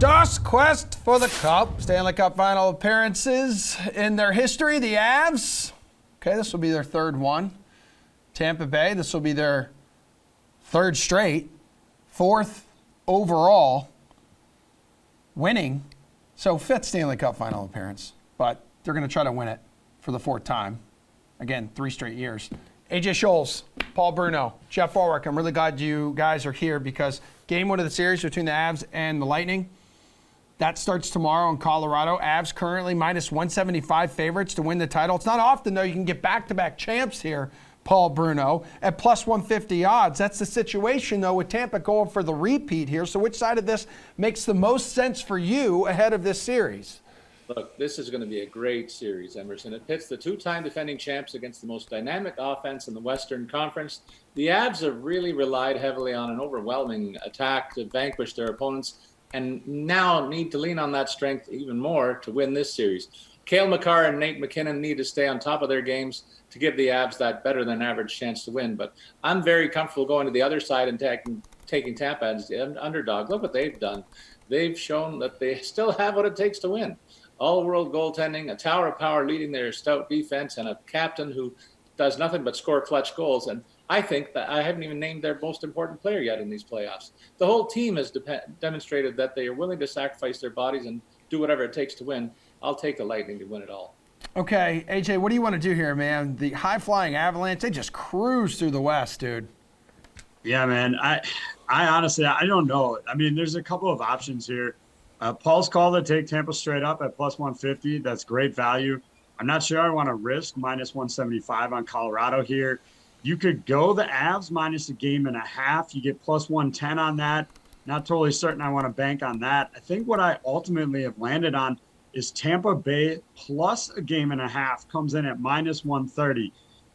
DOS quest for the Cup. Stanley Cup Final appearances in their history. The Avs, okay, this will be their third one. Tampa Bay, this will be their third straight. Fourth overall winning. So fifth Stanley Cup Final appearance. But they're going to try to win it for the fourth time. Again, 3 straight years. AJ Scholz, Paul Bruno, Geoff Ulrich. I'm really glad you guys are here because game 1 of the series between the Avs and the Lightning, that starts tomorrow in Colorado. Avs currently minus 175 favorites to win the title. It's not often, though, you can get back-to-back champs here, Paul Bruno, at plus 150 odds. That's the situation, though, with Tampa going for the repeat here. So which side of this makes the most sense for you ahead of this series? Look, this is going to be a great series, Emerson. It pits the 2-time defending champs against the most dynamic offense in the Western Conference. The Avs have really relied heavily on an overwhelming attack to vanquish their opponents and now need to lean on that strength even more to win this series. Cale Makar and Nate McKinnon need to stay on top of their games to give the Avs that better-than-average chance to win. But I'm very comfortable going to the other side and taking Tampa as the underdog. Look what they've done. They've shown that they still have what it takes to win. All-world goaltending, a tower of power leading their stout defense, and a captain who does nothing but score clutch goals. And I think that I haven't even named their most important player yet in these playoffs. The whole team has demonstrated that they are willing to sacrifice their bodies and do whatever it takes to win. I'll take the Lightning to win it all. Okay, AJ, what do you want to do here, man? The high-flying Avalanche, they just cruise through the West, dude. Yeah, man. I honestly, I don't know. I mean, there's a couple of options here. Paul's call to take Tampa straight up at plus 150. That's great value. I'm not sure I want to risk minus 175 on Colorado here. You could go the Avs minus a game and a half. You get plus 110 on that. Not totally certain I want to bank on that. I think what I ultimately have landed on is Tampa Bay plus a game and a half comes in at minus 130.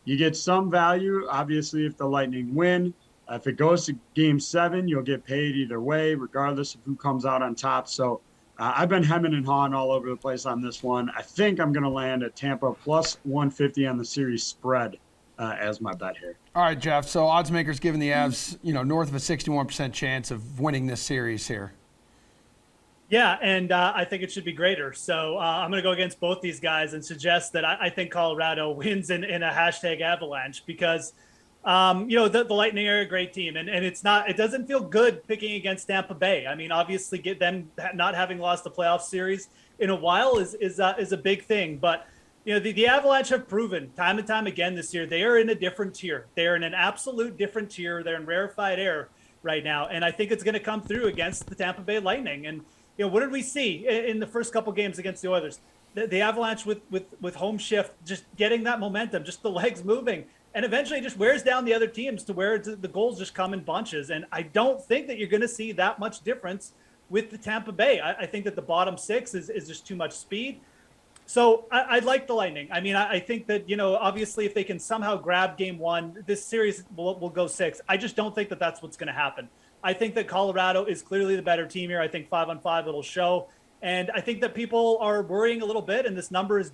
You get some value, obviously, if the Lightning win. If it goes to game 7, you'll get paid either way, regardless of who comes out on top. So I've been hemming and hawing all over the place on this one. I think I'm going to land at Tampa plus 150 on the series spread as my bet here. All right, Geoff. So odds makers giving the Avs, north of a 61% chance of winning this series here. Yeah, and I think it should be greater. So I'm going to go against both these guys and suggest that I think Colorado wins in a hashtag Avalanche because – the Lightning are a great team, and it doesn't feel good picking against Tampa Bay. I mean, obviously, get them not having lost a playoff series in a while is a big thing. But the Avalanche have proven time and time again this year they are in a different tier. They are in an absolute different tier. They're in rarefied air right now, and I think it's going to come through against the Tampa Bay Lightning. And what did we see in the first couple games against the Oilers? The Avalanche with home shift, just getting that momentum, just the legs moving. And eventually it just wears down the other teams to where the goals just come in bunches. And I don't think that you're going to see that much difference with the Tampa Bay. I think that the bottom 6 is just too much speed. So I like the Lightning. I mean, I think that, obviously if they can somehow grab game 1, this series will go 6. I just don't think that that's what's going to happen. I think that Colorado is clearly the better team here. I think 5-on-5 it'll show. And I think that people are worrying a little bit, and this number has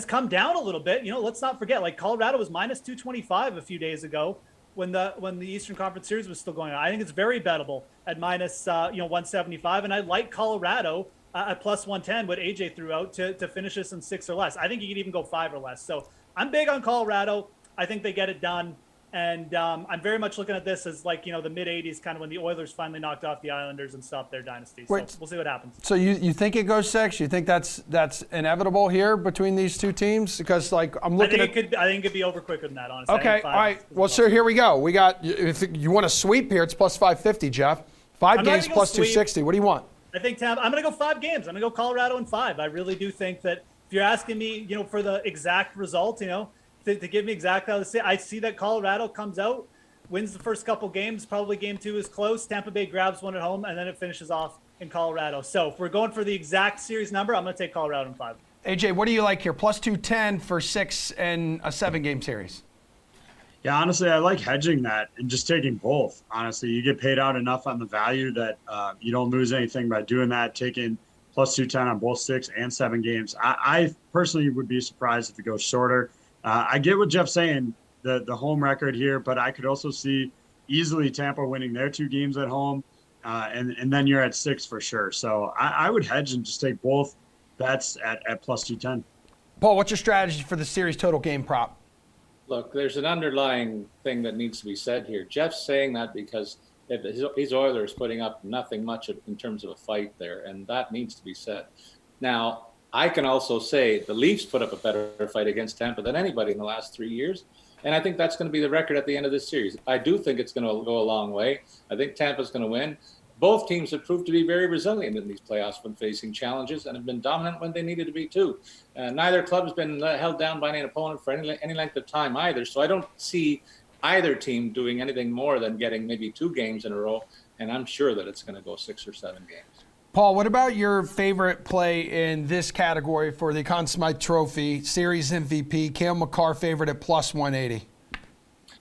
come down a little bit. Let's not forget, like Colorado was minus 225 a few days ago when the Eastern Conference Series was still going on. I think it's very bettable at minus 175, and I like Colorado at plus 110, what AJ threw out to finish this in 6 or less. I think you could even go 5 or less. So I'm big on Colorado. I think they get it done. And I'm very much looking at this as like, the mid-'80s, kind of when the Oilers finally knocked off the Islanders and stopped their dynasty. So we'll see what happens. So you think it goes 6? You think that's inevitable here between these two teams? Because I'm looking I think it could be over quicker than that, honestly. Okay, all right. Well, so here we go. We got, if you want to sweep here, it's plus 550, Geoff. 5 games plus 260. What do you want? I think I'm going to go 5 games. I'm going to go Colorado in 5. I really do think that if you're asking me, for the exact result, to give me exactly how to say, I see that Colorado comes out, wins the first couple games. Probably game 2 is close. Tampa Bay grabs one at home, and then it finishes off in Colorado. So if we're going for the exact series number, I'm going to take Colorado in 5. AJ, what do you like here? Plus 210 for 6 and a 7-game series. Yeah, honestly, I like hedging that and just taking both. Honestly, you get paid out enough on the value that you don't lose anything by doing that, taking plus 210 on both 6 and 7 games. I personally would be surprised if it goes shorter. I get what Geoff's saying, the home record here, but I could also see easily Tampa winning their 2 games at home. and then you're at 6 for sure. So I would hedge and just take both bets at plus 210. Paul, what's your strategy for the series total game prop? Look, there's an underlying thing that needs to be said here. Jeff's saying that because his Oilers putting up nothing much in terms of a fight there, and that needs to be said. Now, I can also say the Leafs put up a better fight against Tampa than anybody in the last 3 years, and I think that's going to be the record at the end of this series. I do think it's going to go a long way. I think Tampa's going to win. Both teams have proved to be very resilient in these playoffs when facing challenges and have been dominant when they needed to be too. Neither club has been held down by an opponent for any length of time either, so I don't see either team doing anything more than getting maybe 2 games in a row, and I'm sure that it's going to go 6 or 7 games. Paul, what about your favorite play in this category for the Conn Smythe Trophy, Series MVP, Cale Makar favorite at plus 180?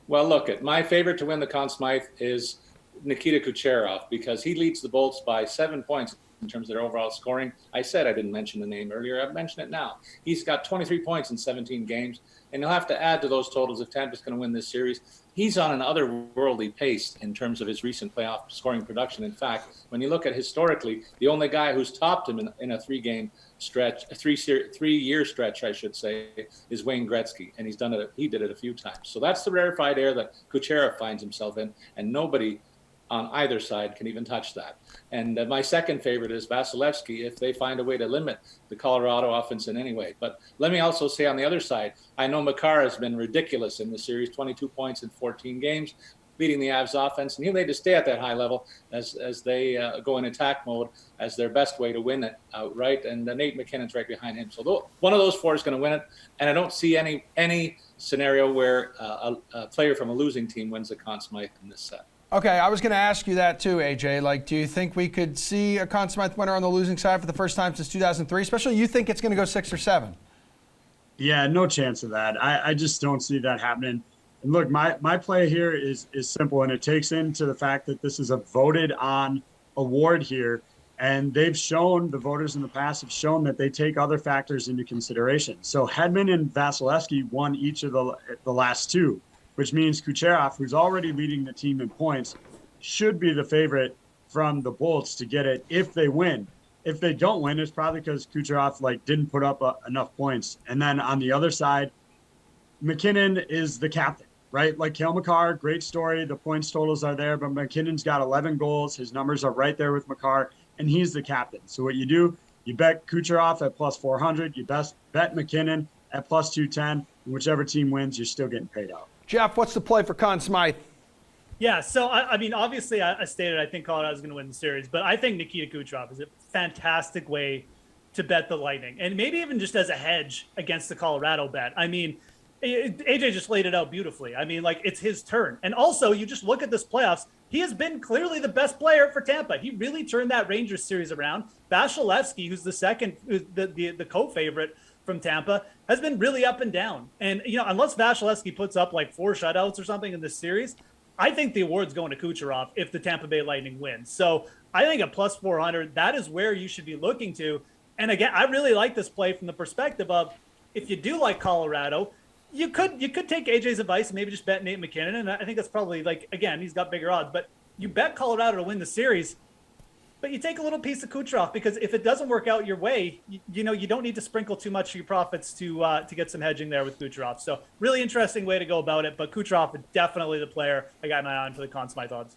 Well, look, my favorite to win the Conn Smythe is Nikita Kucherov because he leads the Bolts by 7 points in terms of their overall scoring. I said I didn't mention the name earlier. I've mentioned it now. He's got 23 points in 17 games, and he'll have to add to those totals if Tampa's going to win this series. He's on an otherworldly pace in terms of his recent playoff scoring production. In fact, when you look at historically, the only guy who's topped him in a 3-game stretch, a 3-year stretch, I should say, is Wayne Gretzky, and he did it a few times. So that's the rarefied air that Kucherov finds himself in, and nobody on either side can even touch that. And my second favorite is Vasilevsky if they find a way to limit the Colorado offense in any way. But let me also say on the other side, I know Makar has been ridiculous in the series, 22 points in 14 games, leading the Avs offense, and he'll need to stay at that high level as they go in attack mode as their best way to win it outright. And Nate McKinnon's right behind him. So one of those 4 is going to win it, and I don't see any scenario where a player from a losing team wins the Conn Smythe in this set. Okay, I was going to ask you that too, AJ. Like, do you think we could see a Conn Smythe winner on the losing side for the first time since 2003? Especially you think it's going to go 6 or 7? Yeah, no chance of that. I just don't see that happening. And look, my play here is simple, and it takes into the fact that this is a voted on award here. And the voters in the past have shown that they take other factors into consideration. So Hedman and Vasilevsky won each of the last 2. Which means Kucherov, who's already leading the team in points, should be the favorite from the Bolts to get it if they win. If they don't win, it's probably because Kucherov didn't put up enough points. And then on the other side, McKinnon is the captain, right? Like Cale Makar, great story. The points totals are there, but McKinnon's got 11 goals. His numbers are right there with Makar, and he's the captain. So what you do, you bet Kucherov at plus 400. You bet McKinnon at plus 210. And whichever team wins, you're still getting paid out. Jeff, what's the play for Conn Smythe? Yeah, so I mean, obviously, I stated I think Colorado's going to win the series, but I think Nikita Kucherov is a fantastic way to bet the Lightning, and maybe even just as a hedge against the Colorado bet. I mean, AJ just laid it out beautifully. I mean, it's his turn, and also you just look at this playoffs. He has been clearly the best player for Tampa. He really turned that Rangers series around. Vasilevsky, who's the second, the co-favorite from Tampa, has been really up and down. And, unless Vasilevsky puts up 4 shutouts or something in this series, I think the award's going to Kucherov if the Tampa Bay Lightning wins. So I think at plus 400, that is where you should be looking to. And again, I really like this play from the perspective of if you do like Colorado, you could take AJ's advice and maybe just bet Nate McKinnon. And I think that's probably again, he's got bigger odds, but you bet Colorado to win the series. But you take a little piece of Kucherov because if it doesn't work out your way, you don't need to sprinkle too much of your profits to get some hedging there with Kucherov. So really interesting way to go about it. But Kucherov is definitely the player I got an eye on for the Conn Smythe odds.